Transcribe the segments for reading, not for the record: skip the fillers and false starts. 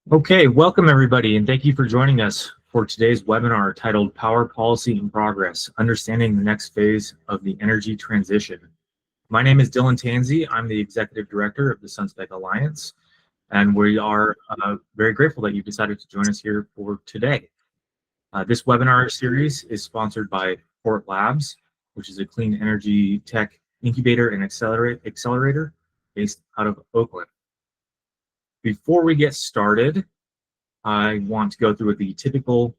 Okay, welcome everybody, and thank you for joining us for today's webinar titled Power Policy in Progress, Understanding the Next Phase of the Energy Transition. My name is Dylan Tansy. I'm the Executive Director of the SunSpec Alliance, and we are very grateful that you decided to join us here for today. This webinar series is sponsored by Fort Labs, which is a clean energy tech incubator and accelerator based out of Oakland. Before we get started, I want to go through the typical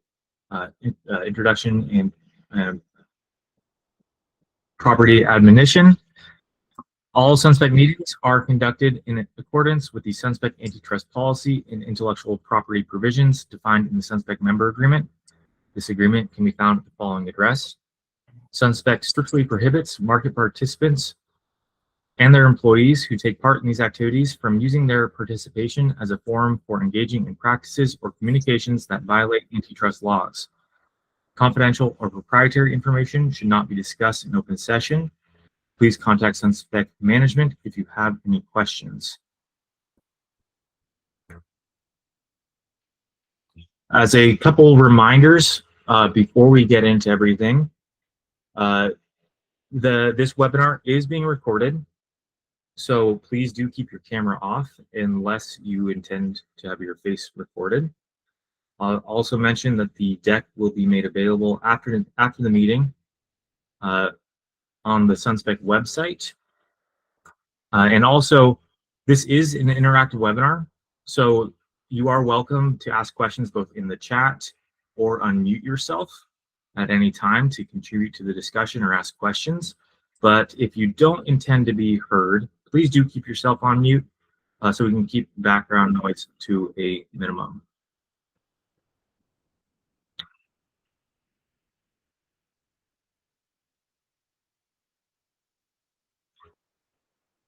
introduction and property admonition. All SunSpec meetings are conducted in accordance with the SunSpec antitrust policy and intellectual property provisions defined in the SunSpec member agreement. This agreement can be found at the following address. SunSpec strictly prohibits market participants and their employees who take part in these activities from using their participation as a forum for engaging in practices or communications that violate antitrust laws. Confidential or proprietary information should not be discussed in open session. Please contact SunSpec management if you have any questions. As a couple reminders before we get into everything, this webinar is being recorded. So please do keep your camera off unless you intend to have your face recorded. I'll also mention that the deck will be made available after the meeting on the SunSpec website. And also, this is an interactive webinar, so you are welcome to ask questions both in the chat or unmute yourself at any time to contribute to the discussion or ask questions. But if you don't intend to be heard, please do keep yourself on mute so we can keep background noise to a minimum.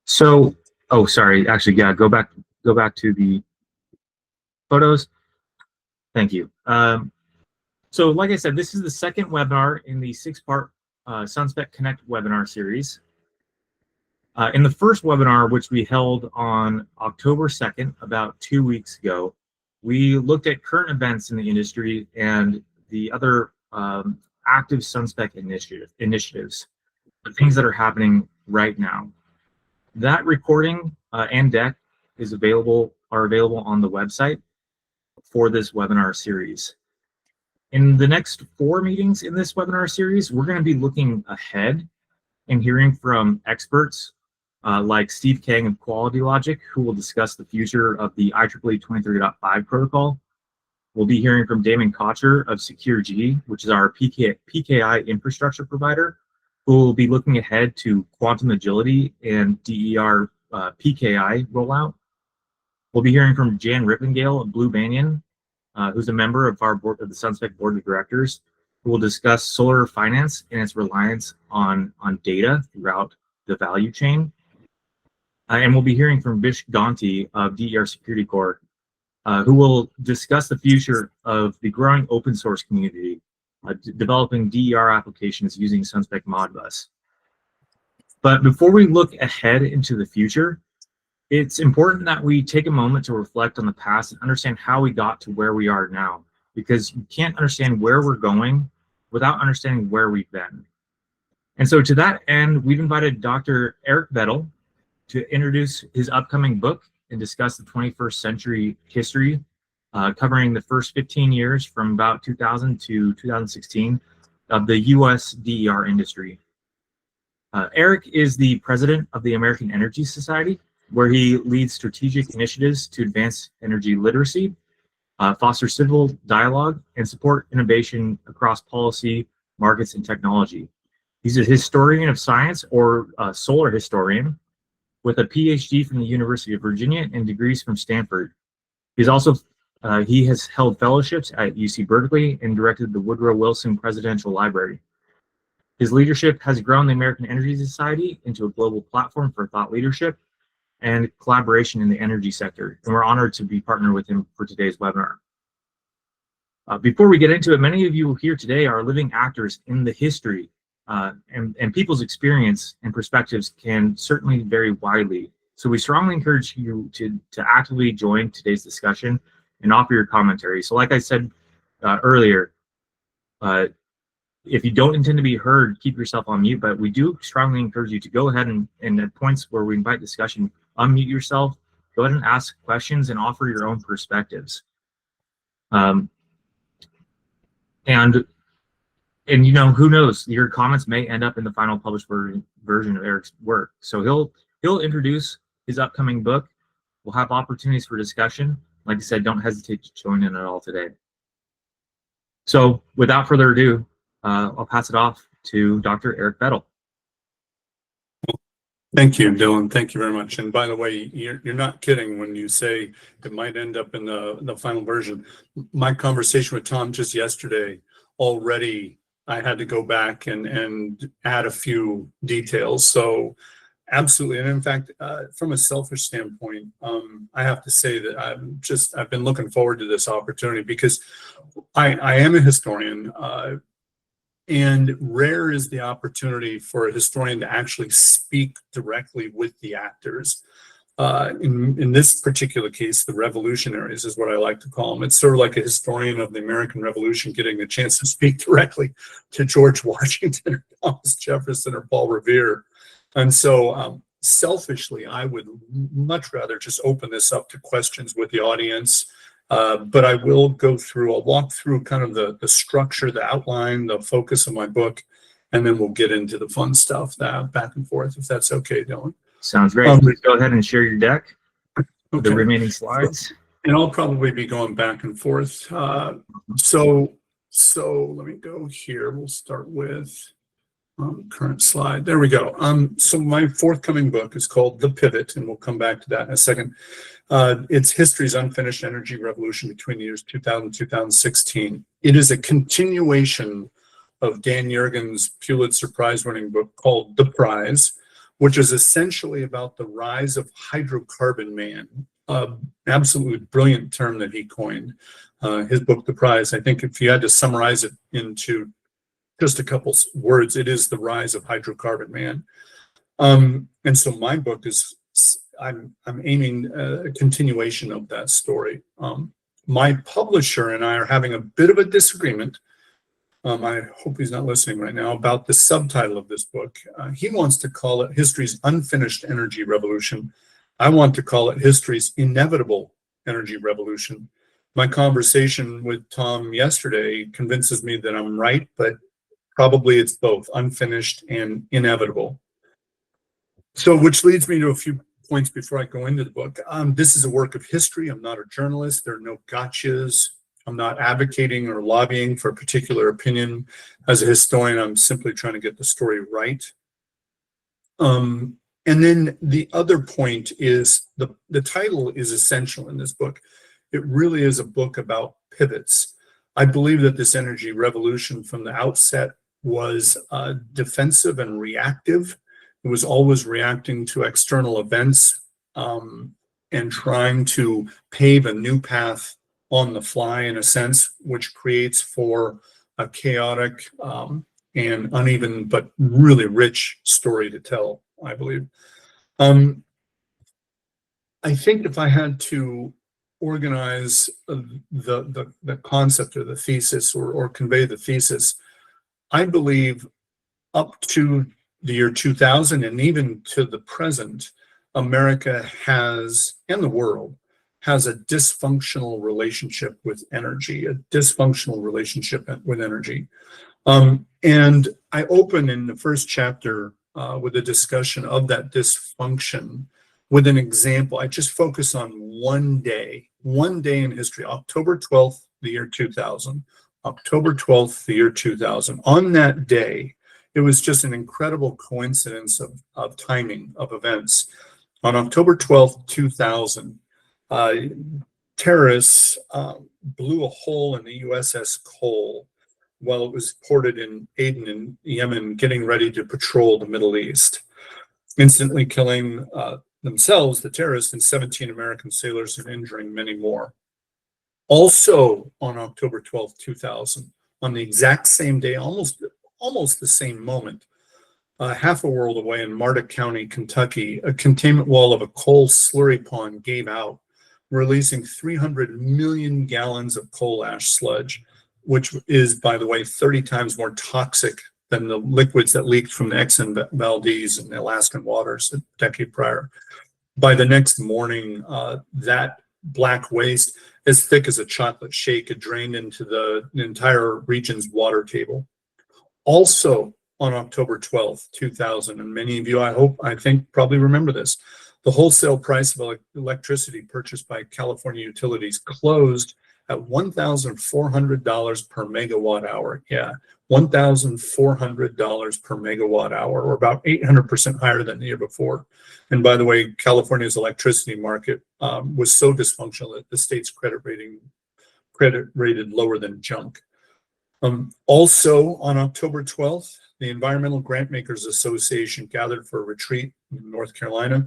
So, oh, sorry, actually, yeah, go back to the photos. Thank you. So like I said, this is the second webinar in the 6-part SunSpec Connect Webinar Series. In the first webinar, which we held on October 2nd, about 2 weeks ago, we looked at current events in the industry and the other active SunSpec initiatives, the things that are happening right now. That recording and deck are available on the website for this webinar series. In the next 4 meetings in this webinar series, we're going to be looking ahead and hearing from experts like Steve Kang of Quality Logic, who will discuss the future of the IEEE 23.5 protocol. We'll be hearing from Damon Kocher of SecureG, which is our PKI infrastructure provider, who will be looking ahead to quantum agility and DER PKI rollout. We'll be hearing from Jan Rippengale of Blue Banyan, who's a member of our board, of the SunSpec Board of Directors, who will discuss solar finance and its reliance on data throughout the value chain. And we'll be hearing from Vish Ganti of DER Security Corps, who will discuss the future of the growing open source community, developing DER applications using SunSpec Modbus. But before we look ahead into the future, it's important that we take a moment to reflect on the past and understand how we got to where we are now, because you can't understand where we're going without understanding where we've been. And so to that end, we've invited Dr. Eric Vettel to introduce his upcoming book and discuss the 21st century history, covering the first 15 years from about 2000 to 2016 of the US DER industry. Eric is the president of the American Energy Society, where he leads strategic initiatives to advance energy literacy, foster civil dialogue, and support innovation across policy, markets, and technology. He's a historian of science, or a solar historian, with a PhD from the University of Virginia and degrees from Stanford. He's also he has held fellowships at UC Berkeley and directed the Woodrow Wilson Presidential Library. His leadership has grown the American Energy Society into a global platform for thought leadership and collaboration in the energy sector, and we're honored to be partnered with him for today's webinar. Before we get into it, many of you here today are living actors in the history, and people's experience and perspectives can certainly vary widely. So we strongly encourage you to actively join today's discussion and offer your commentary. So like I said earlier, if you don't intend to be heard, keep yourself on mute, but we do strongly encourage you to go ahead and at points where we invite discussion, unmute yourself, go ahead and ask questions and offer your own perspectives. And you know, who knows, your comments may end up in the final published version of Eric's work. So he'll introduce his upcoming book. We'll have opportunities for discussion. Like I said, don't hesitate to join in at all today. So without further ado, I'll pass it off to Dr. Eric Vettel. Thank you, Dylan. Thank you very much. And by the way, you're not kidding when you say it might end up in the final version. My conversation with Tom just yesterday, already I had to go back and add a few details. So absolutely. And in fact, from a selfish standpoint, I have to say that I've been looking forward to this opportunity because I am a historian. And rare is the opportunity for a historian to actually speak directly with the actors. In this particular case, the revolutionaries is what I like to call them. It's sort of like a historian of the American Revolution getting a chance to speak directly to George Washington or Thomas Jefferson or Paul Revere. And so selfishly, I would much rather just open this up to questions with the audience. But I will I'll walk through kind of the structure, the outline, the focus of my book, and then we'll get into the fun stuff, back and forth, if that's okay, Dylan. Sounds great. Please go ahead and share your deck with the remaining slides. And I'll probably be going back and forth. So let me go here. We'll start with current slide. There we go. So my forthcoming book is called The Pivot, and we'll come back to that in a second. It's History's Unfinished Energy Revolution between the years 2000 and 2016. It is a continuation of Dan Yergin's Pulitzer Prize-winning book called The Prize, which is essentially about the rise of hydrocarbon man, absolutely brilliant term that he coined. His book, The Prize, I think if you had to summarize it into just a couple words, it is the rise of hydrocarbon man. And so my book is, I'm aiming a continuation of that story. My publisher and I are having a bit of a disagreement. I hope he's not listening right now, about the subtitle of this book. He wants to call it History's Unfinished Energy Revolution. I want to call it History's Inevitable Energy Revolution. My conversation with Tom yesterday convinces me that I'm right, but probably it's both unfinished and inevitable. So, which leads me to a few points before I go into the book. This is a work of history. I'm not a journalist. There are no gotchas. I'm not advocating or lobbying for a particular opinion. As a historian, I'm simply trying to get the story right. And then the other point is the title is essential in this book. It really is a book about pivots. I believe that this energy revolution from the outset was defensive and reactive. It was always reacting to external events and trying to pave a new path on the fly, in a sense, which creates for a chaotic and uneven but really rich story to tell, I believe. I think if I had to organize the concept or the thesis or convey the thesis, I believe up to the year 2000 and even to the present, America has, and the world, has a dysfunctional relationship with energy, a dysfunctional relationship with energy. And I open in the first chapter with a discussion of that dysfunction with an example. I just focus on one day in history, October 12th, the year 2000. October 12th, the year 2000. On that day, it was just an incredible coincidence of timing of events. On October 12th, 2000, terrorists blew a hole in the USS Cole while it was ported in Aden in Yemen, getting ready to patrol the Middle East, instantly killing themselves, the terrorists, and 17 American sailors and injuring many more. Also on October 12th, 2000, on the exact same day, almost the same moment, half a world away in Marta County, Kentucky, a containment wall of a coal slurry pond gave out releasing 300 million gallons of coal ash sludge, which is, by the way, 30 times more toxic than the liquids that leaked from the Exxon Valdez and Alaskan waters a decade prior. By the next morning, that black waste, as thick as a chocolate shake, had drained into the entire region's water table. Also, on October 12th, 2000, and many of you, I think, probably remember this, the wholesale price of electricity purchased by California utilities closed at $1,400 per megawatt hour. Yeah, $1,400 per megawatt hour, or about 800% higher than the year before. And by the way, California's electricity market was so dysfunctional that the state's credit rated lower than junk. Also, on October 12th, the Environmental Grantmakers Association gathered for a retreat in North Carolina.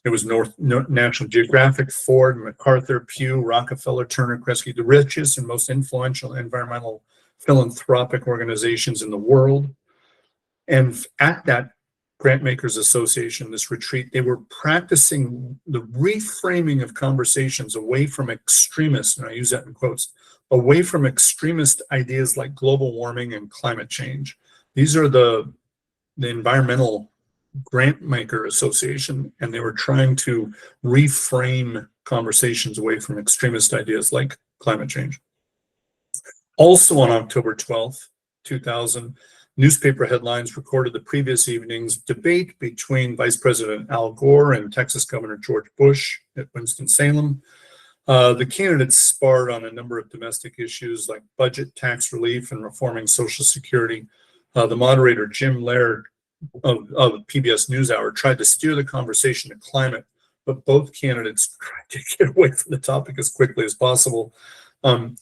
It was National Geographic, Ford, MacArthur, Pew, Rockefeller, Turner, Kresge, the richest and most influential environmental philanthropic organizations in the world. And at that Grantmakers Association, this retreat, they were practicing the reframing of conversations away from extremists, and I use that in quotes, away from extremist ideas like global warming and climate change. These are the Environmental Grantmaker Association, and they were trying to reframe conversations away from extremist ideas like climate change. Also on October 12th, 2000, newspaper headlines recorded the previous evening's debate between Vice President Al Gore and Texas Governor George Bush at Winston-Salem. The candidates sparred on a number of domestic issues like budget, tax relief, and reforming Social Security. The moderator, Jim Laird of PBS NewsHour, tried to steer the conversation to climate, but both candidates tried to get away from the topic as quickly as possible.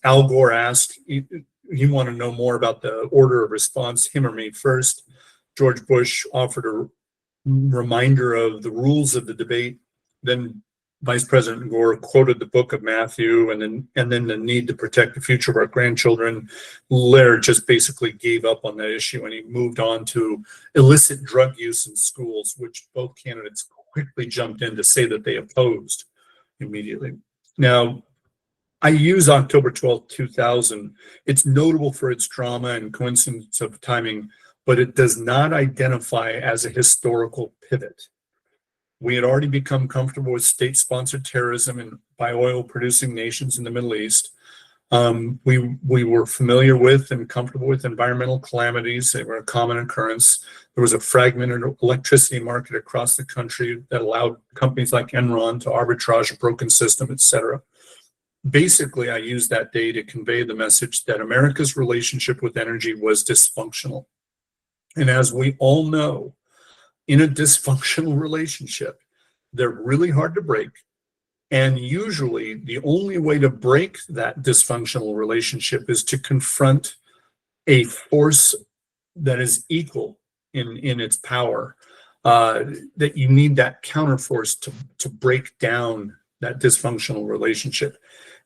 Al Gore asked, he wanted to know more about the order of response, him or me first. George Bush offered a reminder of the rules of the debate. Then Vice President Gore quoted the book of Matthew and then the need to protect the future of our grandchildren. Laird just basically gave up on that issue and he moved on to illicit drug use in schools, which both candidates quickly jumped in to say that they opposed immediately. Now, I use October 12th, 2000. It's notable for its drama and coincidence of timing, but it does not identify as a historical pivot. We had already become comfortable with state-sponsored terrorism by oil-producing nations in the Middle East. We were familiar with and comfortable with environmental calamities. They were a common occurrence. There was a fragmented electricity market across the country that allowed companies like Enron to arbitrage a broken system, et cetera. Basically, I used that day to convey the message that America's relationship with energy was dysfunctional. And as we all know, in a dysfunctional relationship, they're really hard to break. And usually the only way to break that dysfunctional relationship is to confront a force that is equal in its power, that you need that counterforce to break down that dysfunctional relationship.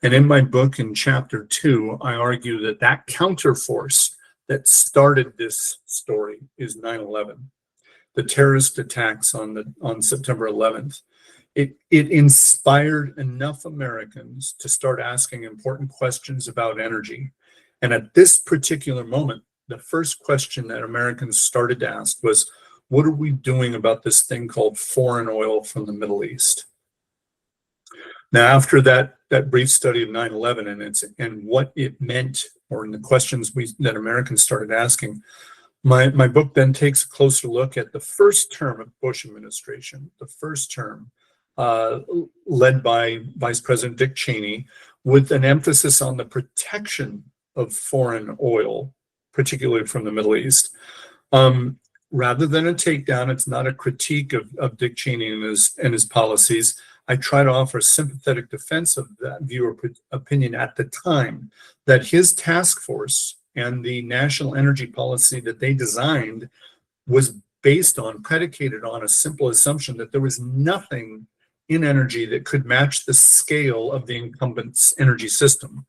And in my book, in chapter 2, I argue that that counterforce that started this story is 9/11. The terrorist attacks on September 11th. It inspired enough Americans to start asking important questions about energy. And at this particular moment, the first question that Americans started to ask was, what are we doing about this thing called foreign oil from the Middle East? Now, after that brief study of 9/11 and what it meant, or in the questions that Americans started asking, my book then takes a closer look at the first term of Bush administration, the first term led by Vice President Dick Cheney, with an emphasis on the protection of foreign oil, particularly from the Middle East. Rather than a takedown, it's not a critique of Dick Cheney and his policies. I try to offer a sympathetic defense of that view or opinion at the time, that his task force and the national energy policy that they designed was predicated on a simple assumption that there was nothing in energy that could match the scale of the incumbent's energy system.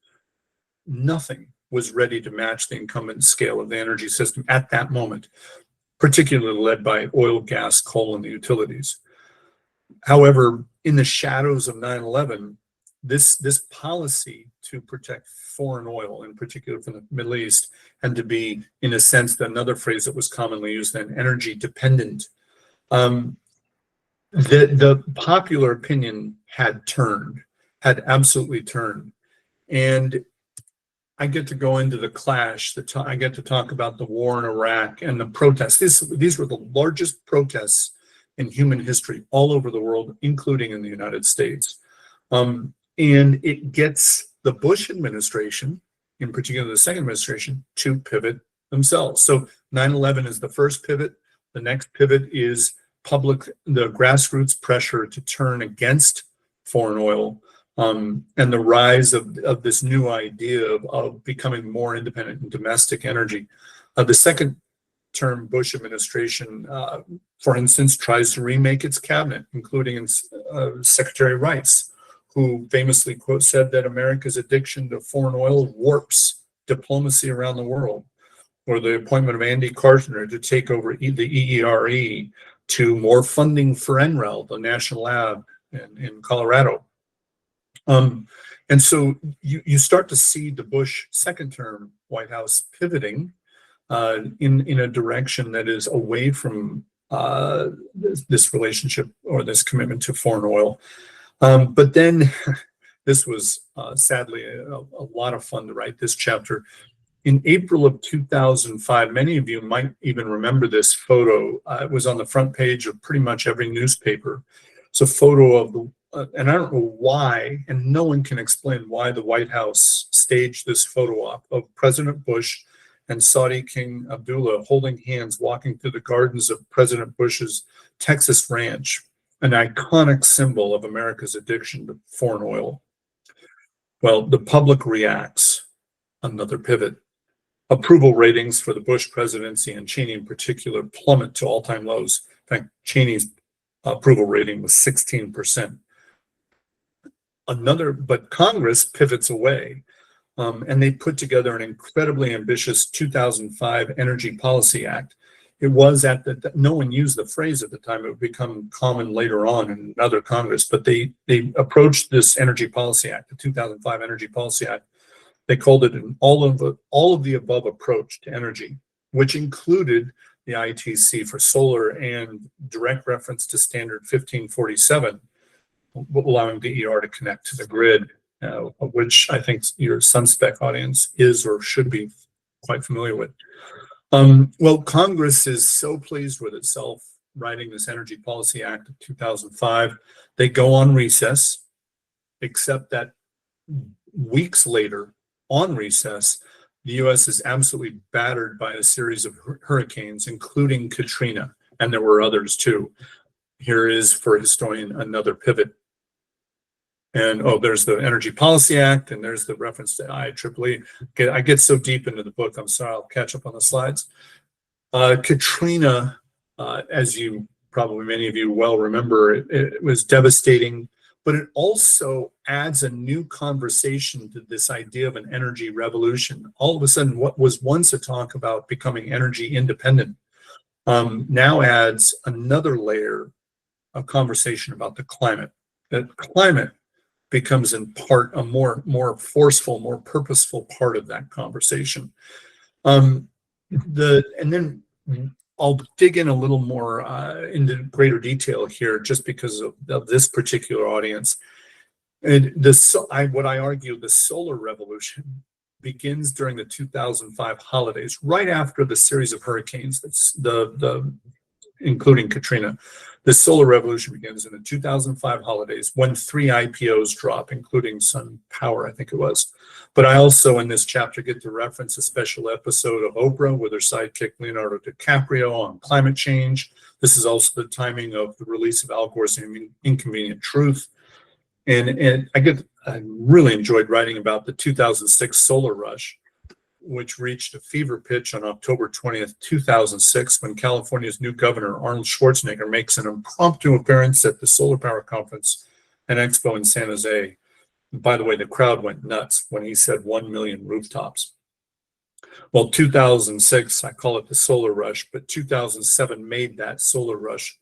Nothing was ready to match the incumbent scale of the energy system at that moment, particularly led by oil, gas, coal, and the utilities. However, in the shadows of 9/11, this policy to protect foreign oil, in particular from the Middle East, had to be, in a sense, another phrase that was commonly used then, energy dependent. The popular opinion had absolutely turned. And I get to go into the clash, I get to talk about the war in Iraq and the protests. These were the largest protests in human history all over the world, including in the United States. And it gets the Bush administration, in particular the second administration, to pivot themselves. So 9/11 is the first pivot. The next pivot is the grassroots pressure to turn against foreign oil, and the rise of this new idea of becoming more independent in domestic energy. The second term Bush administration, for instance, tries to remake its cabinet, including Secretary Rice, who famously said that America's addiction to foreign oil warps diplomacy around the world, or the appointment of Andy Carter to take over the EERE, to more funding for NREL, the national lab in Colorado. And so you start to see the Bush second term White House pivoting in a direction that is away from this relationship or this commitment to foreign oil. But then this was sadly a lot of fun to write this chapter. In April of 2005, many of you might even remember this photo. It was on the front page of pretty much every newspaper. It's a photo of and I don't know why, and no one can explain why the White House staged this photo op of President Bush and Saudi King Abdullah holding hands walking through the gardens of President Bush's Texas ranch, an iconic symbol of America's addiction to foreign oil. Well, the public reacts. Another pivot. Approval ratings for the Bush presidency and Cheney in particular plummet to all-time lows. In fact, Cheney's approval rating was 16%. But Congress pivots away, and they put together an incredibly ambitious 2005 Energy Policy Act. It was no one used the phrase at the time. It would become common later on in another Congress, but they approached this Energy Policy Act, the 2005 Energy Policy Act. They called it an all of the above approach to energy, which included the ITC for solar and direct reference to standard 1547, allowing DER to connect to the grid, of which I think your SunSpec audience is or should be quite familiar with. Well, Congress is so pleased with itself writing this Energy Policy Act of 2005. They go on recess, except that weeks later, on recess, the U.S. is absolutely battered by a series of hurricanes, including Katrina, and there were others too. Here is, for a historian, another pivot. And there's the Energy Policy Act, and there's the reference to IEEE. I get so deep into the book, I'm sorry, I'll catch up on the slides. Katrina, as you probably many of you well remember, it was devastating, but it also adds a new conversation to this idea of an energy revolution. All of a sudden, what was once a talk about becoming energy independent now adds another layer of conversation about the climate. That climate becomes in part a more forceful, more purposeful part of that conversation. And then I'll dig in a little more into greater detail here, just because of this particular audience. And what I argue, the solar revolution begins during the 2005 holidays, right after the series of hurricanes, including Katrina. The solar revolution begins in the 2005 holidays when 3 IPOs drop, including Sun Power, I think it was. But I also, in this chapter, get to reference a special episode of Oprah with her sidekick Leonardo DiCaprio on climate change. This is also the timing of the release of Al Gore's Inconvenient Truth. And I really enjoyed writing about the 2006 solar rush, which reached a fever pitch on October 20th, 2006, when California's new governor, Arnold Schwarzenegger, makes an impromptu appearance at the Solar Power Conference and Expo in San Jose. And by the way, the crowd went nuts when he said 1 million rooftops. Well, 2006, I call it the solar rush, but 2007 made that solar rush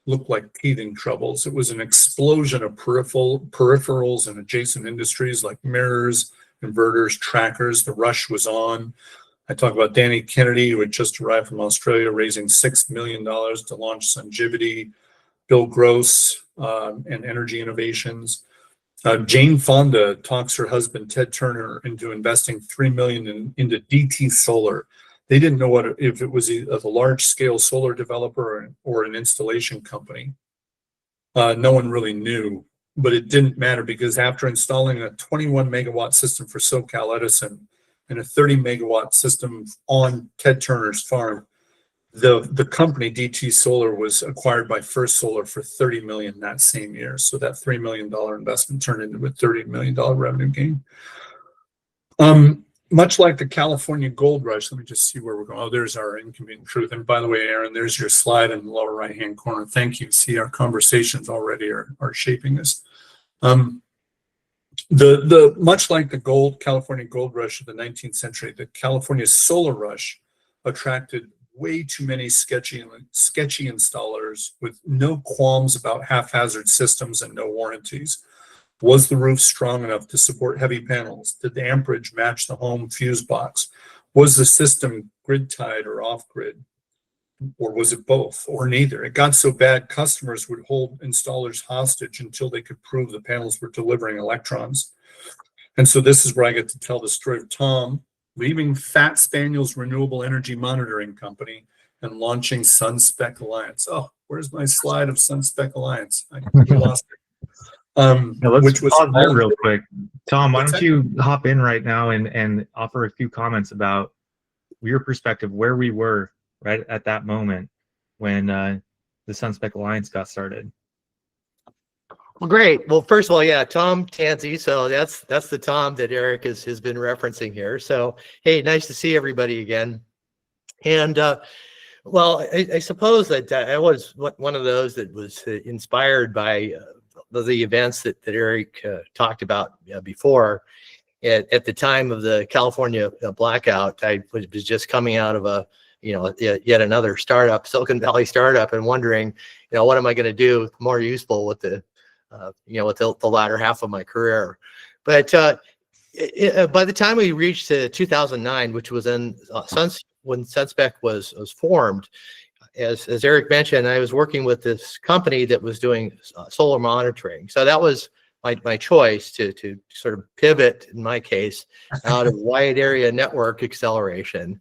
looked like teething troubles. It was an explosion of peripherals and adjacent industries like mirrors, inverters, trackers. The rush was on. I talk about Danny Kennedy, who had just arrived from Australia, raising $6 million to launch Sungivity, Bill Gross, and Energy Innovations. Jane Fonda talks her husband, Ted Turner, into investing $3 million into DT Solar. They didn't know if it was a large-scale solar developer or an installation company. No one really knew, but it didn't matter because after installing a 21-megawatt system for SoCal Edison and a 30-megawatt system on Ted Turner's farm, the company DT Solar was acquired by First Solar for $30 million that same year. So that $3 million investment turned into a $30 million revenue gain. Much like the California gold rush, let me just see where we're going. Oh, there's our inconvenient truth. And by the way, Aaron, there's your slide in the lower right-hand corner. Thank you. See, our conversations already are shaping this. Much like the California gold rush of the 19th century, the California solar rush attracted way too many sketchy installers with no qualms about haphazard systems and no warranties. Was the roof strong enough to support heavy panels? Did the amperage match the home fuse box? Was the system grid tied or off grid? Or was it both or neither? It got so bad customers would hold installers hostage until they could prove the panels were delivering electrons. And so this is where I get to tell the story of Tom leaving Fat Spaniel's renewable energy monitoring company and launching SunSpec Alliance. Oh, where's my slide of SunSpec Alliance? I lost it. Let's pause there real quick. Tom, why don't you hop in right now and offer a few comments about your perspective, where we were right at that moment when the SunSpec Alliance got started. Well, great. Well, first of all, yeah, Tom Tansy. So that's the Tom that Eric has been referencing here. So, hey, nice to see everybody again. And well, I suppose that I was one of those that was inspired by the events that Eric talked about before. At the time of the California blackout, I was just coming out of yet another startup, Silicon Valley startup, and wondering, what am I going to do more useful with the latter half of my career. But by the time we reached 2009, which was when SunSpec was formed, as Eric mentioned, I was working with this company that was doing solar monitoring. So that was my choice to sort of pivot, in my case, out of wide area network acceleration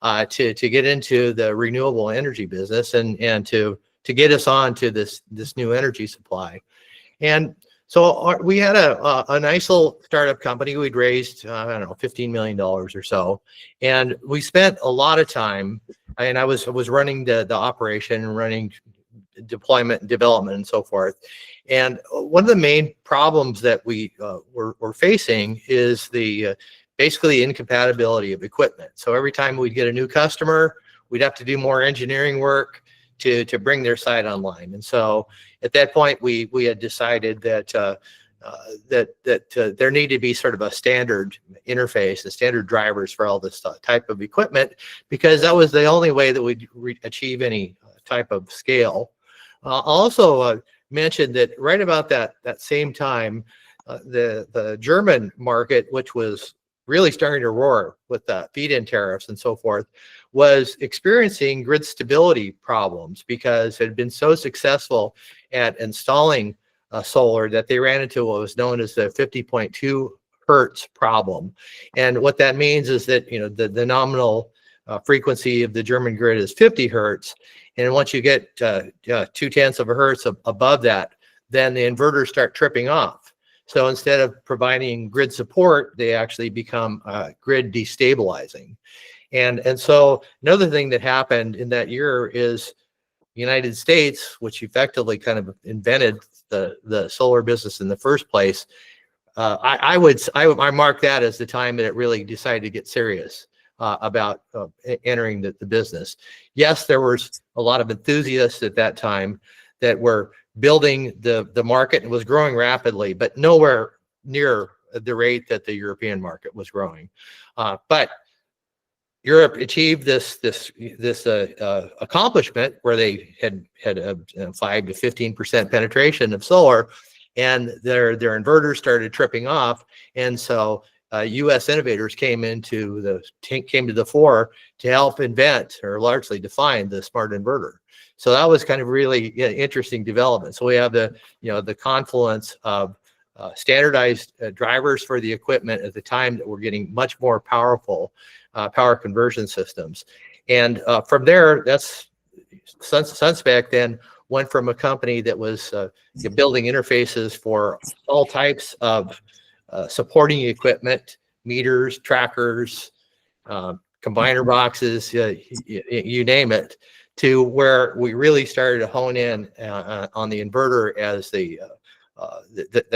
to get into the renewable energy business and to get us on to this new energy supply. And so we had a nice little startup company. We'd raised, I don't know, $15 million or so. And we spent a lot of time, and I was running the operation and running deployment and development and so forth. And one of the main problems that we were facing is basically the incompatibility of equipment. So every time we'd get a new customer, we'd have to do more engineering work to bring their site online. And so at that point, we had decided that there needed to be sort of a standard interface, the standard drivers for all this type of equipment, because that was the only way that we'd achieve any type of scale. I'll also mention that right about that same time, the German market, which was really starting to roar with the feed-in tariffs and so forth, was experiencing grid stability problems because it had been so successful at installing solar that they ran into what was known as the 50.2 hertz problem. And what that means is that the nominal frequency of the German grid is 50 hertz, and once you get 0.2 of a hertz above that, then the inverters start tripping off. So instead of providing grid support, they actually become grid destabilizing. And so another thing that happened in that year is the United States, which effectively kind of invented the solar business in the first place. I mark that as the time that it really decided to get serious about entering the business. Yes, there was a lot of enthusiasts at that time that were building the market and was growing rapidly, but nowhere near the rate that the European market was growing. But Europe achieved this accomplishment where they had 5 to 15% penetration of solar, and their inverters started tripping off, and so U.S. innovators came to the fore to help invent or largely define the smart inverter. So that was kind of really interesting development. So we have the confluence of standardized drivers for the equipment at the time that we're getting much more powerful power conversion systems. And from there, that's SunSpec then went from a company that was building interfaces for all types of supporting equipment, meters, trackers, combiner boxes, you name it, to where we really started to hone in on the inverter as the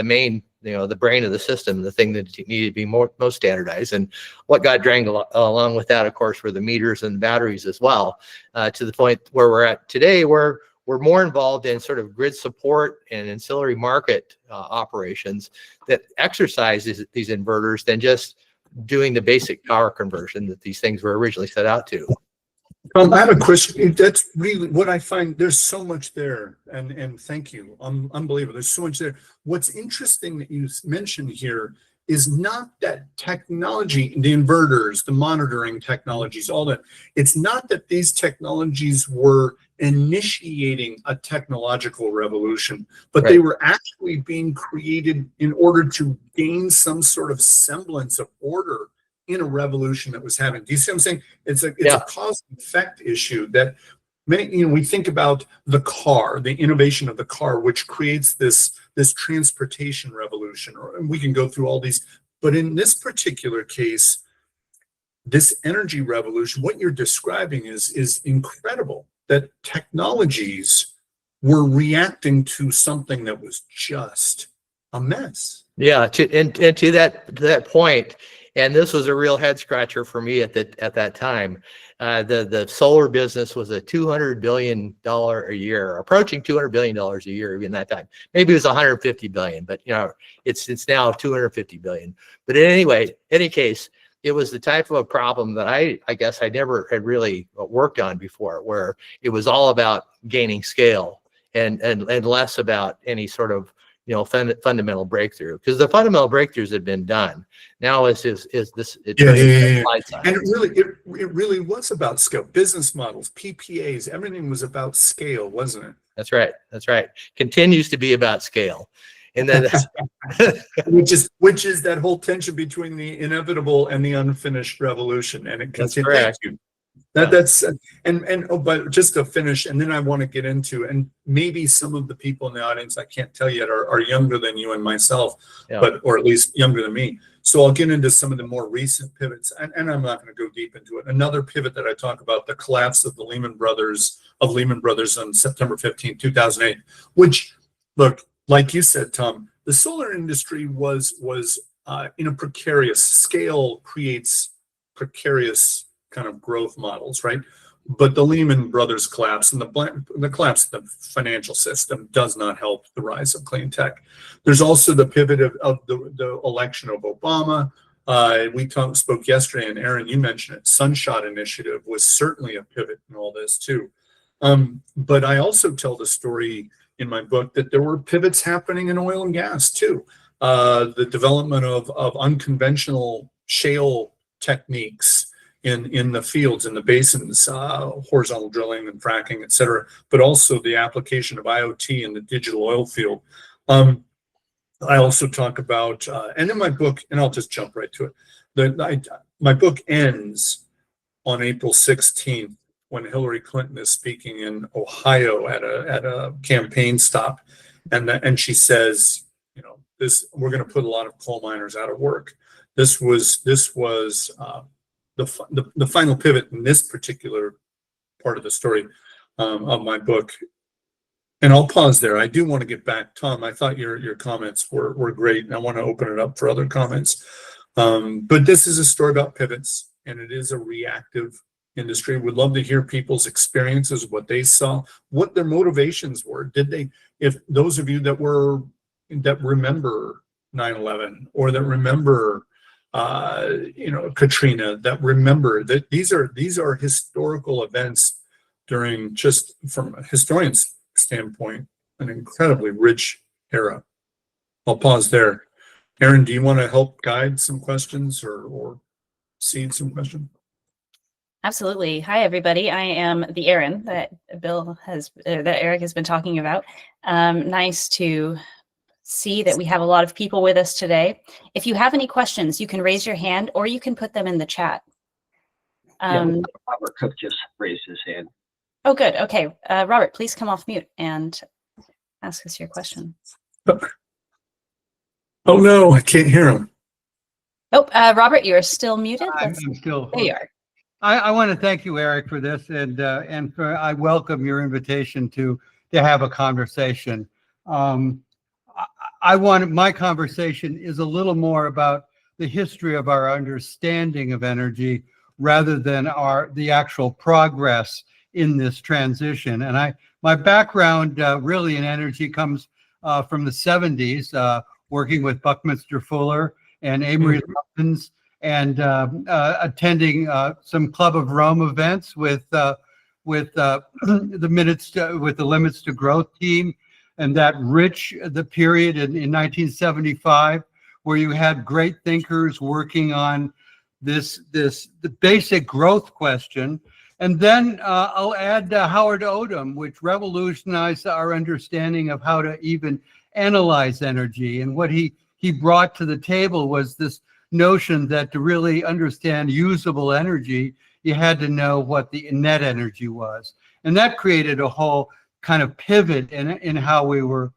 main, the brain of the system, the thing that needed to be most standardized. And what got dragged along with that, of course, were the meters and batteries as well, to the point where we're at today, where we're more involved in sort of grid support and ancillary market operations that exercise these inverters than just doing the basic power conversion that these things were originally set out to. I have a question. That's really what I find. There's so much there, and thank you. Unbelievable. There's so much there. What's interesting that you mentioned here is not that technology, the inverters, the monitoring technologies, all that. It's not that these technologies were initiating a technological revolution, but Right. they were actually being created in order to gain some sort of semblance of order in a revolution that was happening. Do you see what I'm saying? It's a cause and effect issue that many, we think about the car, the innovation of the car, which creates this transportation revolution, and we can go through all these, but in this particular case, this energy revolution, what you're describing is incredible, that technologies were reacting to something that was just a mess. Yeah, and to that point, and this was a real head scratcher for me at that time. The solar business was a $200 billion a year, approaching $200 billion a year even that time. Maybe it was 150 billion, but it's now 250 billion. But in any case, it was the type of a problem that I guess I never had really worked on before, where it was all about gaining scale and less about any sort of fundamental breakthrough, because the fundamental breakthroughs had been done. Now is this applied side. And it really was about scale. Business models, PPAs, everything was about scale, wasn't it? That's right. Continues to be about scale. And then which is that whole tension between the inevitable and the unfinished revolution, and it continues. But just to finish, and then I want to get into, and maybe some of the people in the audience, I can't tell yet, are younger than you and myself, or at least younger than me. So I'll get into some of the more recent pivots, and I'm not going to go deep into it. Another pivot that I talk about, the collapse of the Lehman Brothers on September 15, 2008, which, look, like you said, Tom, the solar industry was in a precarious scale, creates precarious kind of growth models, right? But the Lehman Brothers collapse and the collapse of the financial system does not help the rise of clean tech. There's also the pivot of the election of Obama. We spoke yesterday, and Aaron, you mentioned it. Sunshot Initiative was certainly a pivot in all this too. But I also tell the story in my book that there were pivots happening in oil and gas too. The development of unconventional shale techniques in the fields, in the basins, horizontal drilling and fracking, et cetera, but also the application of IoT in the digital oil field. I also talk about, and in my book, and I'll just jump right to it, my book ends on April 16th when Hillary Clinton is speaking in Ohio at a campaign stop, and she says, we're going to put a lot of coal miners out of work. This was the final pivot in this particular part of the story of my book. And I'll pause there. I do want to get back, Tom. I thought your comments were great, and I want to open it up for other comments. But this is a story about pivots, and it is a reactive industry. Would love to hear people's experiences, what they saw, what their motivations were. Did they, if those of you that remember 9/11 or that remember Katrina, that remember that these are historical events during, just from a historian's standpoint, an incredibly rich era. I'll pause there. Aaron, do you want to help guide some questions or seed some questions? Absolutely. Hi, everybody. I am the Aaron that Eric has been talking about. Nice to see that we have a lot of people with us today. If you have any questions, you can raise your hand or you can put them in the chat. Robert Cook just raised his hand. Oh, good. Okay. Robert, please come off mute and ask us your question. Oh, no, I can't hear him. Oh, Robert, you are still muted. I'm still. There you are. I want to thank you, Eric, for this, and I welcome your invitation to have a conversation. My conversation is a little more about the history of our understanding of energy rather than the actual progress in this transition. And my background really in energy comes from the 70s, working with Buckminster Fuller and Amory Lovins, and attending some Club of Rome events with the Limits to Growth team, and the period in 1975 where you had great thinkers working on the basic growth question. And then I'll add Howard Odum, which revolutionized our understanding of how to even analyze energy. And what he brought to the table was this notion that to really understand usable energy, you had to know what the net energy was. And that created a whole kind of pivot in how we were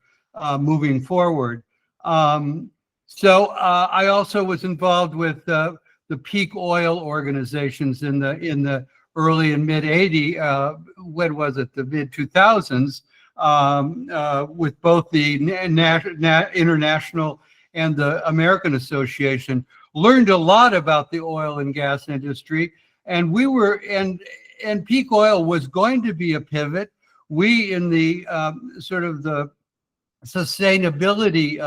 moving forward. So I also was involved with the peak oil organizations in the early and mid the mid 2000s, with both the International and the American Association. Learned a lot about the oil and gas industry, and and peak oil was going to be a pivot. We in the sort of the sustainability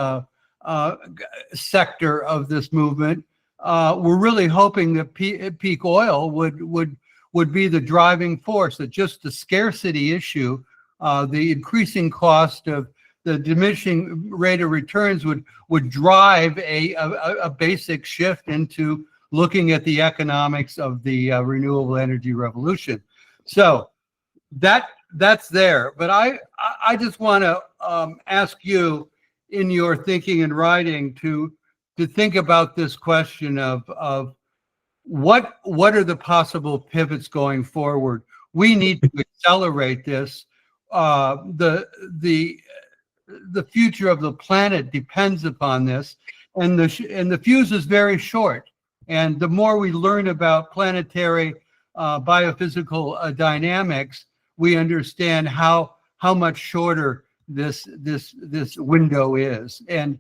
sector of this movement were really hoping that peak oil would be the driving force, that just the scarcity issue, the increasing cost of the diminishing rate of returns would drive a basic shift into looking at the economics of the renewable energy revolution. So that's there. But I just want to ask you, in your thinking and writing, to think about this question of what are the possible pivots going forward. We need to accelerate this. The future of the planet depends upon this, and the fuse is very short. And the more we learn about planetary biophysical dynamics, we understand how much shorter this window is. And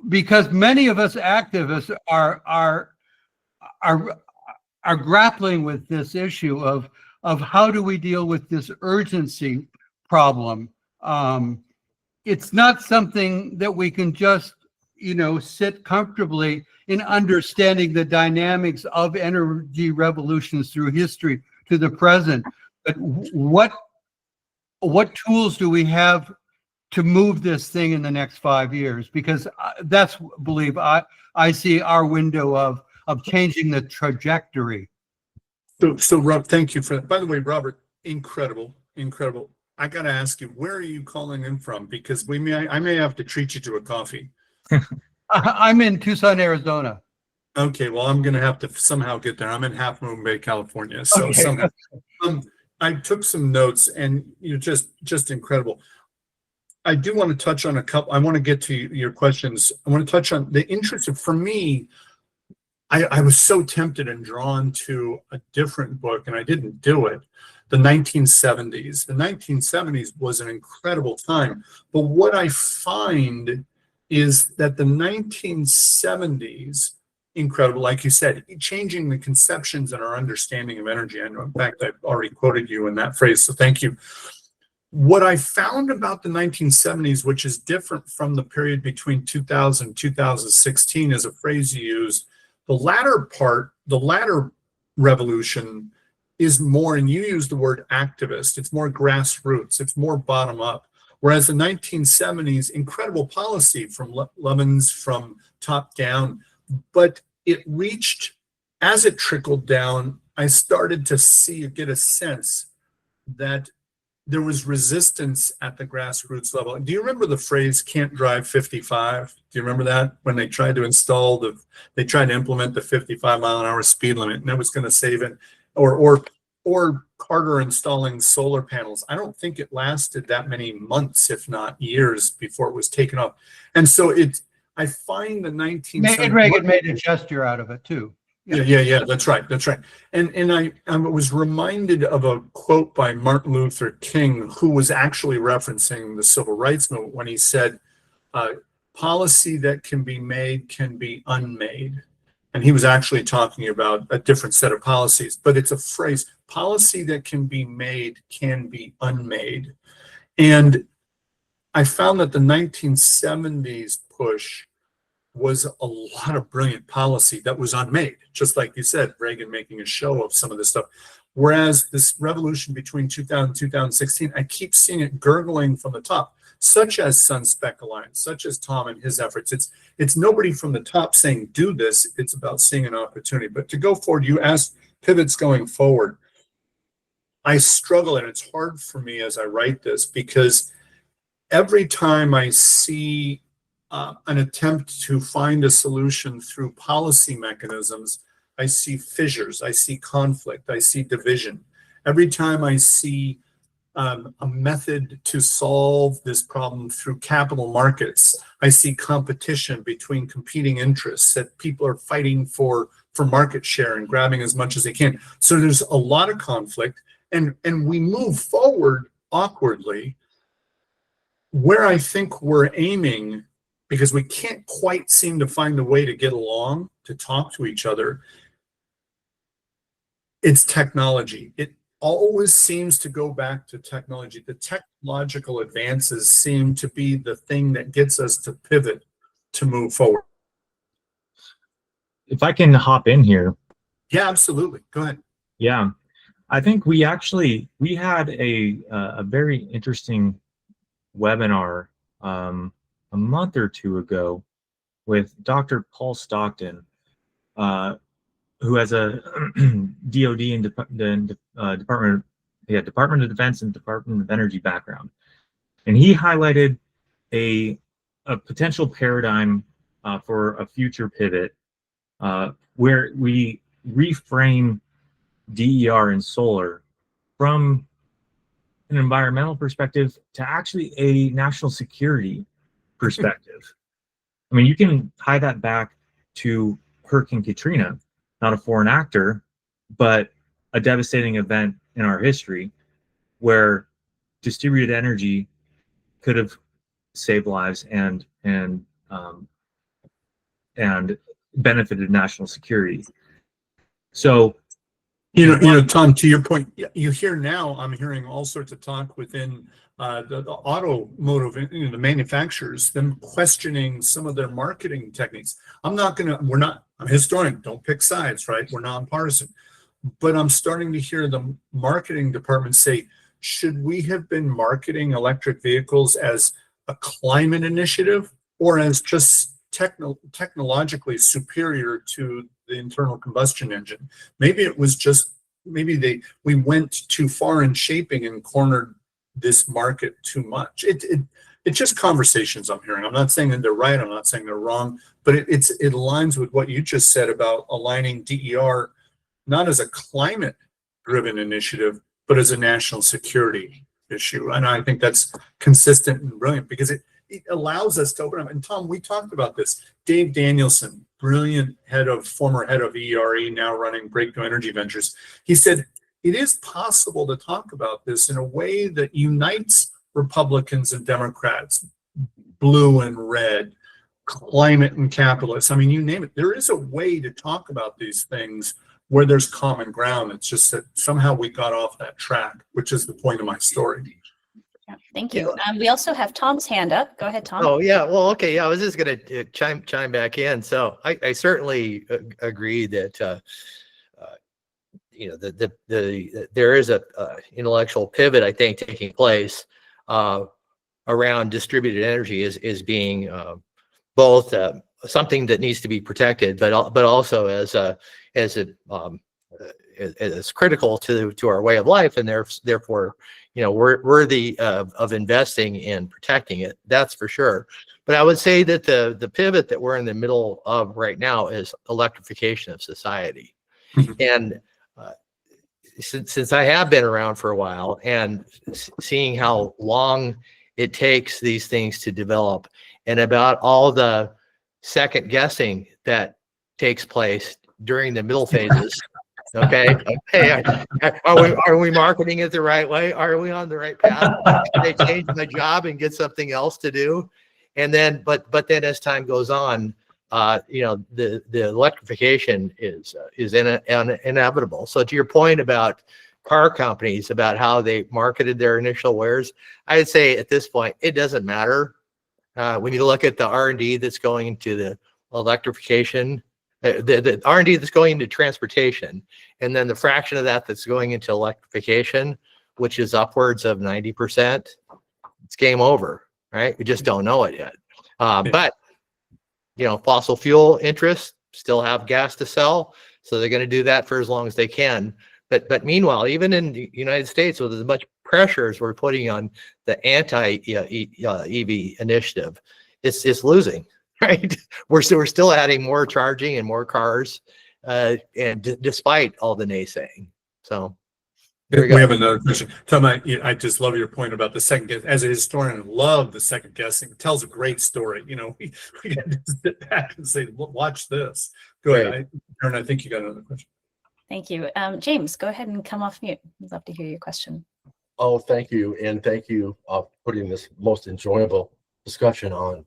because many of us activists are grappling with this issue of how do we deal with this urgency problem. It's not something that we can just sit comfortably in understanding the dynamics of energy revolutions through history to the present. But what tools do we have to move this thing in the next 5 years? Because that's, I see our window of changing the trajectory. So Rob, thank you for that. By the way, Robert, incredible. I got to ask you, where are you calling in from? Because I may have to treat you to a coffee. I'm in Tucson, Arizona. Okay, well, I'm going to have to somehow get there. I'm in Half Moon Bay, California. So okay. Somehow, I took some notes, and just incredible. I do want to touch on a couple. I want to get to your questions. I want to touch on the interest of, for me, I was so tempted and drawn to a different book, and I didn't do it. The 1970s. The 1970s was an incredible time. But what I find is that the 1970s, incredible, like you said, changing the conceptions and our understanding of energy. I know, in fact, I've already quoted you in that phrase, so thank you. What I found about the 1970s, which is different from the period between 2000 and 2016, is a phrase you used. The latter part, the latter revolution is more, and you use the word activist, it's more grassroots, it's more bottom up. Whereas the 1970s, incredible policy from Lemons, from top down, but it reached, as it trickled down, I started to see, get a sense that there was resistance at the grassroots level. Do you remember the phrase "can't drive 55"? Do you remember that, when they tried to they tried to implement the 55-mile-an-hour speed limit, and that was going to save it, or Carter installing solar panels? I don't think it lasted that many months, if not years, before it was taken off. And so I find the 1970s. Reagan made a gesture out of it too. Yeah. That's right. And I was reminded of a quote by Martin Luther King, who was actually referencing the civil rights movement when he said, policy that can be made can be unmade. And he was actually talking about a different set of policies, but it's a phrase, policy that can be made can be unmade. And I found that the 1970s push was a lot of brilliant policy that was unmade, just like you said, Reagan making a show of some of this stuff. Whereas this revolution between 2000 and 2016, I keep seeing it gurgling from the top, such as SunSpec Alliance, such as Tom and his efforts. It's nobody from the top saying do this, it's about seeing an opportunity. But to go forward, you asked pivots going forward. I struggle, and it's hard for me as I write this, because every time I see an attempt to find a solution through policy mechanisms, I see fissures, I see conflict, I see division. Every time I see a method to solve this problem through capital markets, I see competition between competing interests, that people are fighting for market share and grabbing as much as they can. So there's a lot of conflict, and we move forward awkwardly. Where I think we're aiming, because we can't quite seem to find a way to get along, to talk to each other, it's technology. It always seems to go back to technology. The technological advances seem to be the thing that gets us to pivot, to move forward. If I can hop in here. Yeah, absolutely. Go ahead. Yeah, I think we had a very interesting webinar a month or two ago with Dr. Paul Stockton, who has a DoD and Department of Defense and Department of Energy background, and he highlighted a potential paradigm for a future pivot where we reframe DER and solar from an environmental perspective to actually a national security perspective. I mean, you can tie that back to Hurricane Katrina, not a foreign actor, but a devastating event in our history where distributed energy could have saved lives and benefited national security. So, you know, Tom, to your point, you hear now, I'm hearing all sorts of talk within the automotive, the manufacturers, them questioning some of their marketing techniques. I'm a historian, don't pick sides, right? We're nonpartisan. But I'm starting to hear the marketing department say, should we have been marketing electric vehicles as a climate initiative or as just technologically superior to the internal combustion engine? Maybe it was just, we went too far in shaping and cornered this market too much. It's just conversations I'm hearing. I'm not saying that they're right, I'm not saying they're wrong, but it aligns with what you just said about aligning DER not as a climate driven initiative, but as a national security issue. And I think that's consistent and brilliant, because it allows us to open up. And Tom, we talked about this. Dave Danielson, brilliant former head of ERE, now running Breakthrough Energy Ventures. He said, it is possible to talk about this in a way that unites Republicans and Democrats, blue and red, climate and capitalists. I mean, you name it. There is a way to talk about these things where there's common ground. It's just that somehow we got off that track, which is the point of my story. Yeah, thank you. We also have Tom's hand up. Go ahead, Tom. Oh yeah, well, okay, yeah. I was just gonna chime back in. So I certainly agree that you know there is a intellectual pivot, I think, taking place around distributed energy is being both something that needs to be protected, but also as critical to our way of life, and therefore, you know, worthy of investing in protecting it. That's for sure. But I would say that the pivot that we're in the middle of right now is electrification of society. And since I have been around for a while and seeing how long it takes these things to develop, and about all the second guessing that takes place during the middle phases. Okay. Hey, are we marketing it the right way? Are we on the right path? Should they change my job and get something else to do? And then, but then as time goes on, you know, the electrification is inevitable. So to your point about car companies, about how they marketed their initial wares, I would say at this point it doesn't matter. When you look at the R&D that's going into the electrification, the R&D that's going into transportation, and then the fraction of that that's going into electrification, which is upwards of 90%, it's game over, right? We just don't know it yet. But you know, fossil fuel interests still have gas to sell, so they're going to do that for as long as they can. But meanwhile, even in the United States, with as much pressure as we're putting on the anti-EV initiative, it's losing, right? We're still adding more charging and more cars, and despite all the naysaying. So we have another question. Tom, I just love your point about the second guess. As a historian, I love the second guessing. It tells a great story. You know, we got to sit back and say, watch this. Go ahead. Aaron, I think you got another question. Thank you. James, go ahead and come off mute. I'd love to hear your question. Oh, thank you. And thank you for putting this most enjoyable discussion on.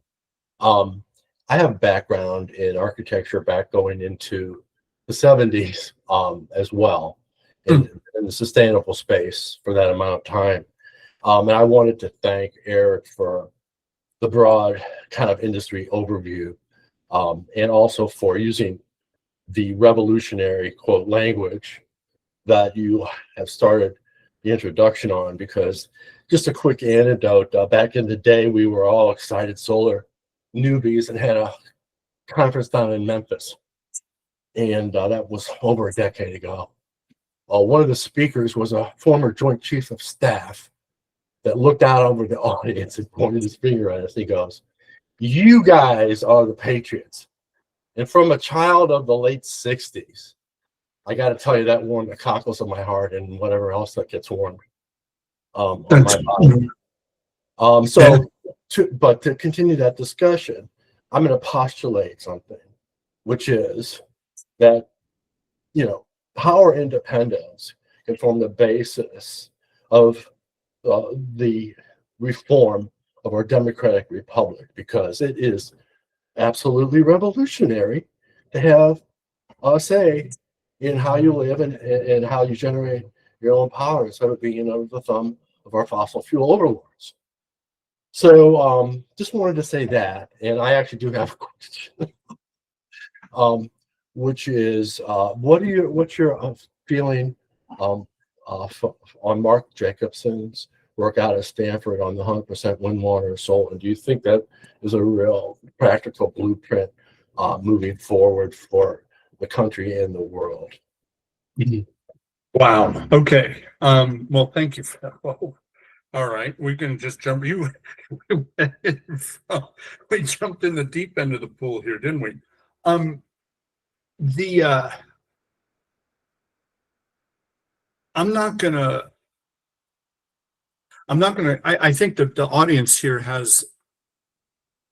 I have a background in architecture back going into the 70s as well, in the sustainable space for that amount of time. And I wanted to thank Eric for the broad kind of industry overview, and also for using the revolutionary quote language that you have started the introduction on, because just a quick anecdote, back in the day, we were all excited solar newbies and had a conference down in Memphis. And that was over a decade ago. One of the speakers was a former Joint Chief of Staff that looked out over the audience and pointed his finger at us. He goes, "You guys are the patriots." And from a child of the late 60s, I got to tell you, that warmed the cockles of my heart and whatever else that gets warmed on my body. But to continue that discussion, I'm going to postulate something, which is that, you know, power independence can form the basis of the reform of our democratic republic, because it is absolutely revolutionary to have a say in how you live and how you generate your own power instead of being under the thumb of our fossil fuel overlords. So just wanted to say that, and I actually do have a question, which is what's your feeling on Mark Jacobson's work out at Stanford on the 100% wind, water, solar? And do you think that is a real practical blueprint moving forward for the country and the world? Wow. Okay. Well, thank you for that. Whoa. All right. We can just jump. We jumped in the deep end of the pool here, didn't we? I think that the audience here has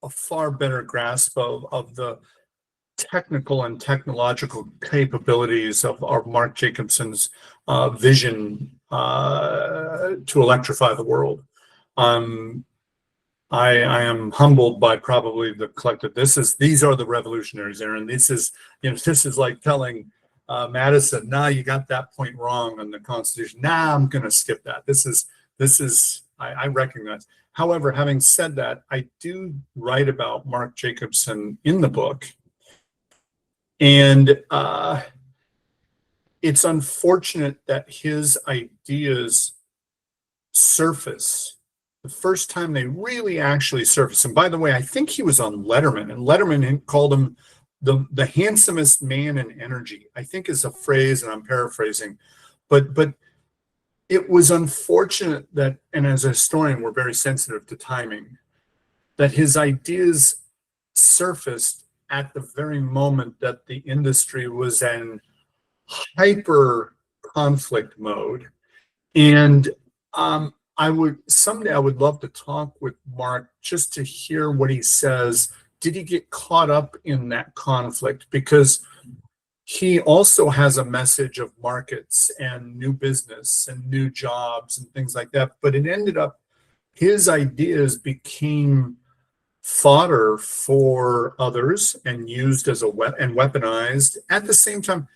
a far better grasp of the technical and technological capabilities of Mark Jacobson's vision to electrify the world. I am humbled by probably the collective. These are the revolutionaries, Aaron. This is like telling Madison, "Nah, you got that point wrong on the Constitution. Nah, I'm going to skip that." This is I recognize. However, having said that, I do write about Mark Jacobson in the book. And it's unfortunate that his ideas surface the first time they really actually surface. And by the way, I think he was on Letterman, and Letterman called him the handsomest man in energy, I think is a phrase, and I'm paraphrasing. But it was unfortunate that, and as a historian, we're very sensitive to timing, that his ideas surfaced at the very moment that the industry was in hyper conflict mode. And I would love to talk with Mark just to hear what he says. Did he get caught up in that conflict? Because he also has a message of markets and new business and new jobs and things like that. But it ended up, his ideas became fodder for others and used as a and weaponized. At the same time,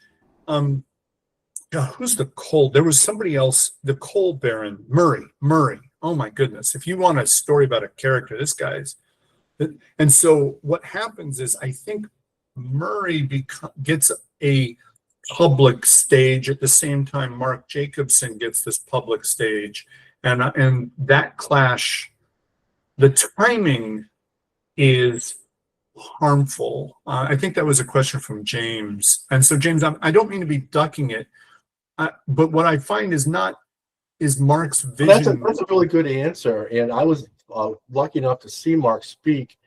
who's the coal? There was somebody else, the coal baron, Murray. Oh my goodness. If you want a story about a character, this guy's. And so what happens is, I think Murray gets a public stage at the same time Mark Jacobson gets this public stage. And that clash, the timing is harmful. I think that was a question from James. And so James, I don't mean to be ducking it, but what I find is Mark's vision. That's a really good answer. And I was lucky enough to see Mark speak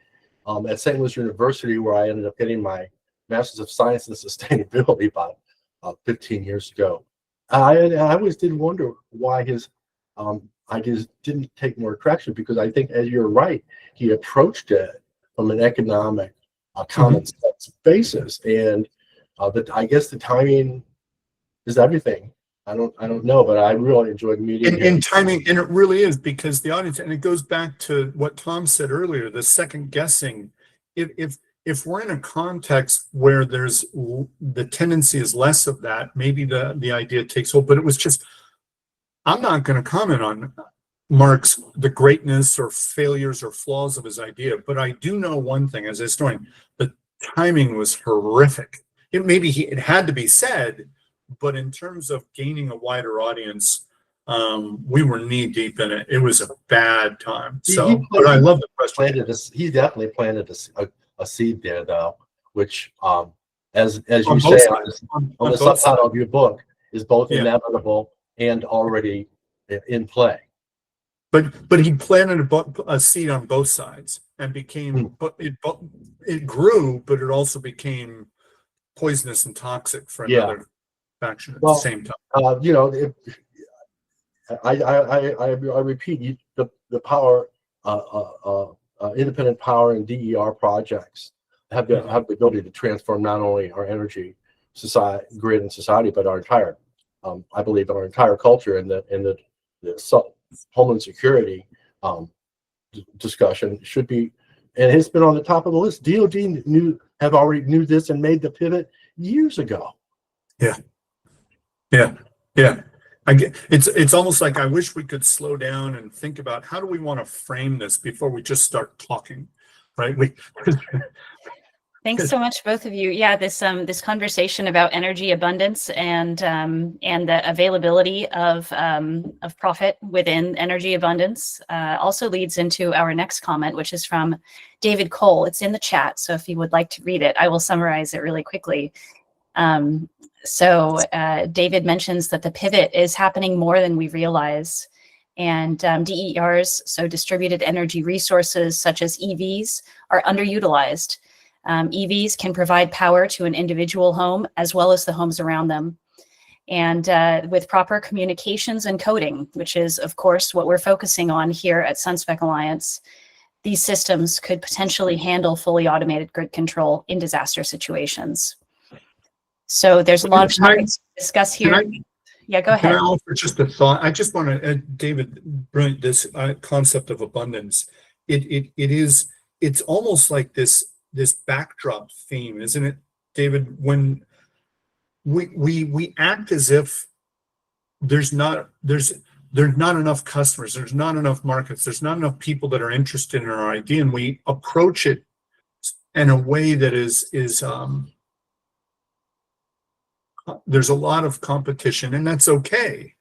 at St. Louis University, where I ended up getting my Master's of Science in Sustainability about 15 years ago. I always did wonder why his ideas didn't take more traction, because I think, as you're right, he approached it from an economic common sense basis. And I guess the timing is everything. I don't know, but I really enjoyed meeting him. In timing, and it really is, because the audience, and it goes back to what Tom said earlier, the second guessing. If we're in a context where there's the tendency is less of that, maybe the idea takes hold. But it was just, I'm not going to comment on Mark's the greatness or failures or flaws of his idea, but I do know one thing as a historian: the timing was horrific. It had to be said. But in terms of gaining a wider audience, we were knee deep in it. It was a bad time. But I love the question. He definitely planted a seed there, though, which, as you On say, both sides. on On the both subtitle of your book, is both Yeah. inevitable and already in play. But he planted a seed on both sides and became, but it grew, but it also became poisonous and toxic for another faction at the same time. I repeat, the power, independent power and DER projects have the ability to transform not only our energy grid and society, but our entire, I believe, our entire culture. And the homeland security discussion should be, and it's been on the top of the list. DOD already knew this and made the pivot years ago. Yeah. It's almost like I wish we could slow down and think about how do we want to frame this before we just start talking, right? Thanks so much, both of you. Yeah, this conversation about energy abundance and the availability of profit within energy abundance also leads into our next comment, which is from David Cole. It's in the chat, so if you would like to read it, I will summarize it really quickly. So David mentions that the pivot is happening more than we realize, and DERs, so distributed energy resources such as EVs, are underutilized. EVs can provide power to an individual home as well as the homes around them. And with proper communications and coding, which is, of course, what we're focusing on here at SunSpec Alliance, these systems could potentially handle fully automated grid control in disaster situations. So there's a lot of topics to discuss here. Yeah, go ahead. Can I offer just a thought? I just want to, David, brilliant, this concept of abundance. It's almost like this backdrop theme, isn't it, David? When we act as if there's there's not enough customers, there's not enough markets, there's not enough people that are interested in our idea, and we approach it in a way that is there's a lot of competition, and that's okay.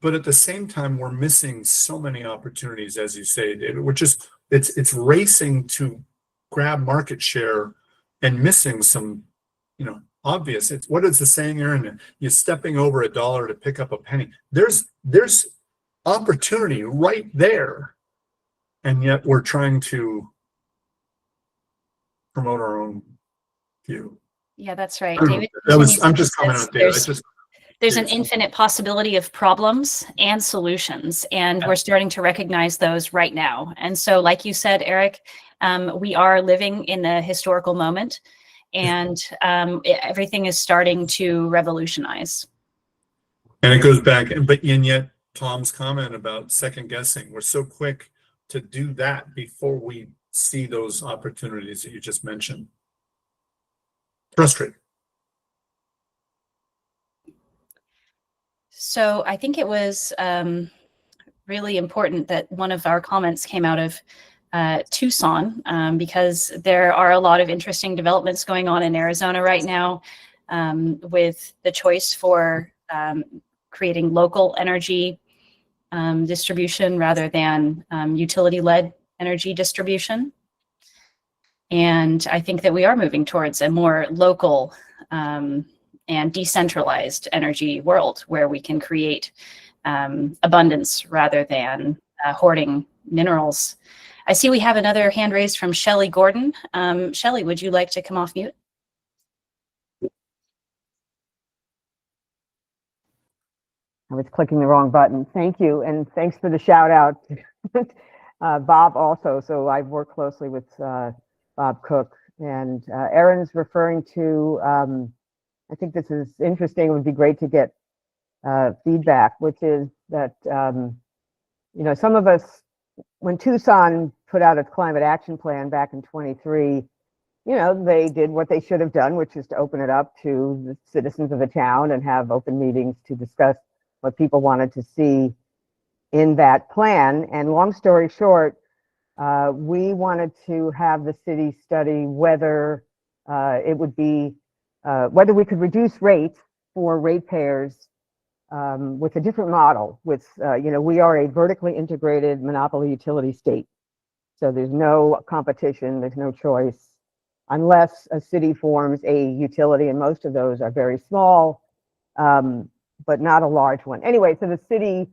But at the same time, we're missing so many opportunities, as you say, David. We're just it's racing to grab market share and missing some, obvious. It's what is the saying, Aaron? You're stepping over $1 to pick up a penny. There's opportunity right there, and yet we're trying to promote our own view. Yeah, that's right. I don't know. David, I'm just commenting on David. There's an infinite possibility of problems and solutions, and we're starting to recognize those right now. And so, like you said, Eric, we are living in a historical moment, and everything is starting to revolutionize. And it goes back, and yet Tom's comment about second guessing, we're so quick to do that before we see those opportunities that you just mentioned. Frustrating. So I think it was really important that one of our comments came out of Tucson, because there are a lot of interesting developments going on in Arizona right now, with the choice for creating local energy distribution rather than utility-led energy distribution. And I think that we are moving towards a more local and decentralized energy world where we can create abundance rather than hoarding minerals. I see we have another hand raised from Shelley Gordon. Shelley, would you like to come off mute? I was clicking the wrong button. Thank you, and thanks for the shout out, Bob also. So I've worked closely with Bob Cook, and Aaron's referring to, I think this is interesting, it would be great to get feedback, which is that, some of us, when Tucson put out its climate action plan back in 23, they did what they should have done, which is to open it up to the citizens of the town and have open meetings to discuss what people wanted to see in that plan. And long story short, we wanted to have the city study whether it would be, whether we could reduce rates for ratepayers with a different model. With, we are a vertically integrated monopoly utility state. So there's no competition, there's no choice, unless a city forms a utility, and most of those are very small, but not a large one. Anyway, so the city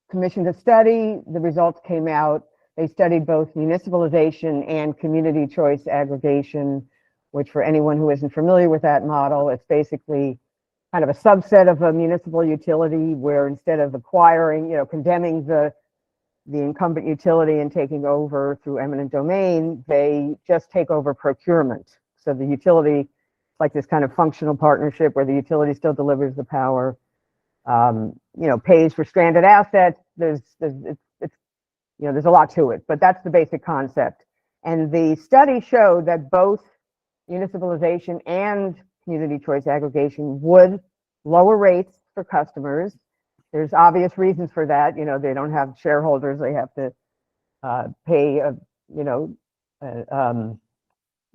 commissioned a study, the results came out. They studied both municipalization and community choice aggregation, which for anyone who isn't familiar with that model, it's basically kind of a subset of a municipal utility where instead of acquiring, condemning the incumbent utility and taking over through eminent domain, they just take over procurement. So the utility, like this kind of functional partnership where the utility still delivers the power, pays for stranded assets. There's a lot to it, but that's the basic concept. And the study showed that both municipalization and community choice aggregation would lower rates for customers. There's obvious reasons for that. They don't have shareholders. They have to pay,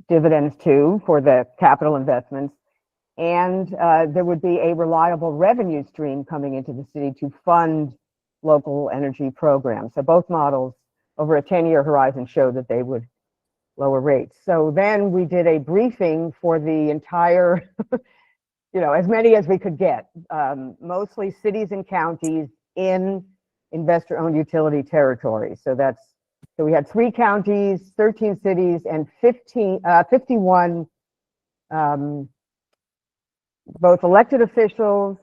dividends too for the capital investments. And there would be a reliable revenue stream coming into the city to fund local energy programs. So both models over a 10-year horizon show that they would lower rates. So then we did a briefing for the entire, as many as we could get, mostly cities and counties in investor-owned utility territory. So we had 3 counties, 13 cities, and 51 both elected officials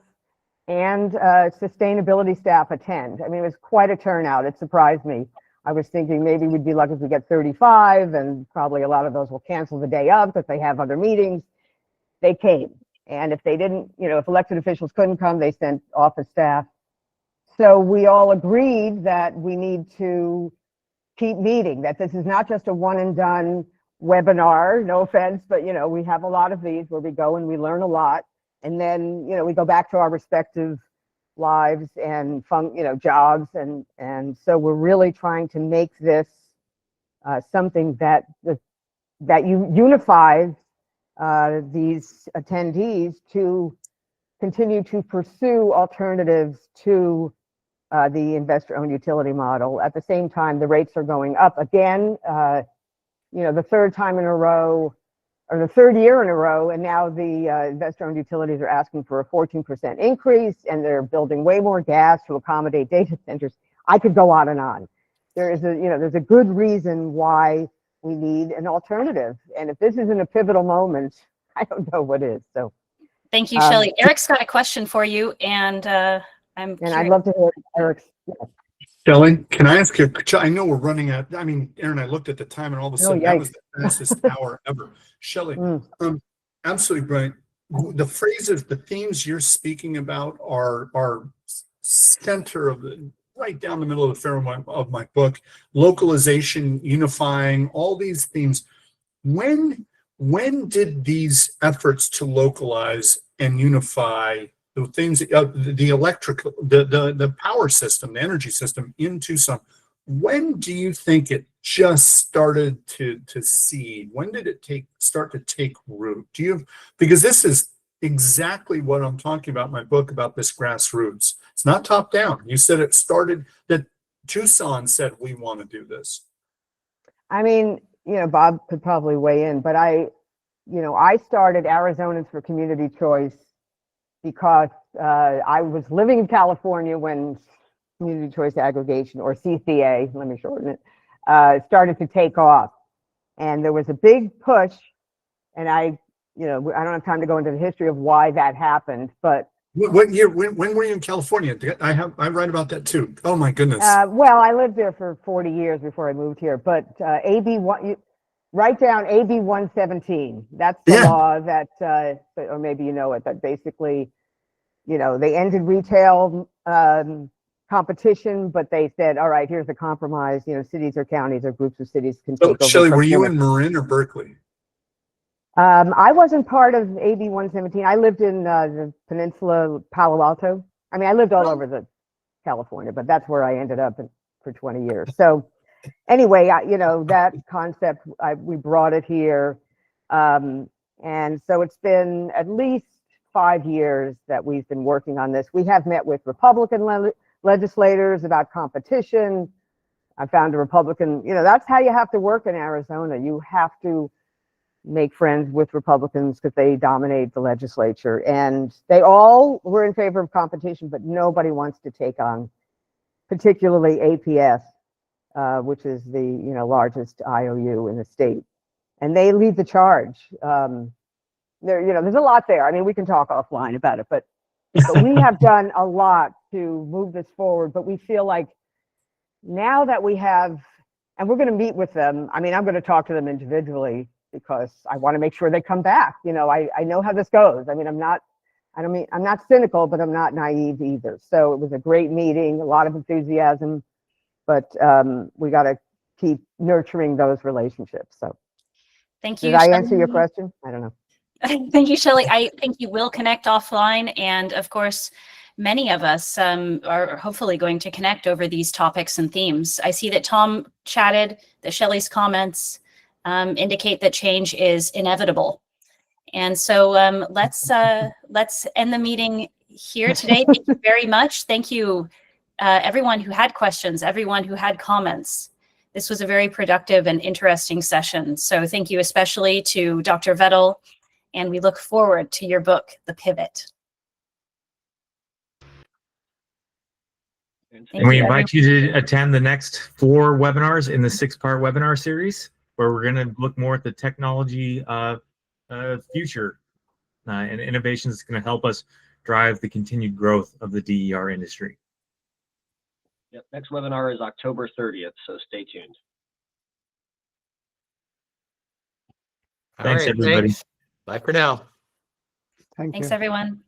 and sustainability staff attend. I mean, it was quite a turnout. It surprised me. I was thinking maybe we'd be lucky if we get 35, and probably a lot of those will cancel the day of if they have other meetings. They came. And if they didn't, if elected officials couldn't come, they sent office staff. So we all agreed that we need to keep meeting, that this is not just a one and done webinar, no offense, but we have a lot of these where we go and we learn a lot. And then, we go back to our respective lives and jobs, and so we're really trying to make this something that unifies these attendees to continue to pursue alternatives to the investor-owned utility model. At the same time, the rates are going up again. The third time in a row, or the third year in a row, and now the investor-owned utilities are asking for a 14% increase, and they're building way more gas to accommodate data centers. I could go on and on. There's a good reason why we need an alternative, and if this isn't a pivotal moment, I don't know what is. So, Thank you, Shelley. Eric's got a question for you, and and I'd love to hear Eric's. Yeah. Shelley, can I ask you? I know we're running out. I mean, Aaron, I looked at the time, and all of a sudden that was the fastest hour ever. Shelley, absolutely brilliant. The phrases, the themes you're speaking about are center of the right down the middle of the fairway of my book. Localization, unifying, all these themes. When did these efforts to localize and unify the things, the electrical, the power system, the energy system in Tucson, when do you think it just started to seed? When did it start to take root? Because this is exactly what I'm talking about in my book about this grassroots. It's not top down. You said it started, that Tucson said, we want to do this. I mean, Bob could probably weigh in, but I started Arizonans for Community Choice because I was living in California when Community Choice Aggregation, or CCA, let me shorten it, started to take off. And there was a big push, and I don't have time to go into the history of why that happened, but what year, when were you in California? I write about that too. Oh my goodness. Well, I lived there for 40 years before I moved here, but write down AB 117. That's the law that, or maybe you know it, that basically, they ended retail competition, but they said, all right, here's the compromise. Cities or counties or groups of cities can take over. Shelley, were you in Marin or Berkeley? I wasn't part of AB 117. I lived in the peninsula, Palo Alto. I mean, I lived all over California, but that's where I ended up for 20 years. So anyway, that concept, we brought it here. And so it's been at least 5 years that we've been working on this. We have met with Republican legislators about competition. I found a Republican, that's how you have to work in Arizona. You have to make friends with Republicans because they dominate the legislature, and they all were in favor of competition, but nobody wants to take on particularly APS, which is the largest IOU in the state, and they lead the charge. There's a lot there. I mean, we can talk offline about it, but we have done a lot to move this forward, but we feel like now that we have, and we're going to meet with them. I mean, I'm going to talk to them individually because I want to make sure they come back. I know how this goes. I mean, I'm not cynical, but I'm not naive either. So it was a great meeting, a lot of enthusiasm, but we got to keep nurturing those relationships. So thank you. Did I answer your question? I don't know. Thank you, Shelley. I think you will connect offline. And of course, many of us are hopefully going to connect over these topics and themes. I see that Tom chatted, that Shelley's comments indicate that change is inevitable. And so let's end the meeting here today. Thank you very much. Thank you, everyone who had questions, everyone who had comments. This was a very productive and interesting session. So thank you especially to Dr. Vettel, and we look forward to your book, The Pivot. And we invite you to attend the next 4 webinars in the 6-part webinar series, where we're going to look more at the technology future and innovations that's going to help us drive the continued growth of the DER industry. Yep. Next webinar is October 30th, so stay tuned. Thanks, everybody. Thanks. Bye for now. Thank Thanks, you. everyone.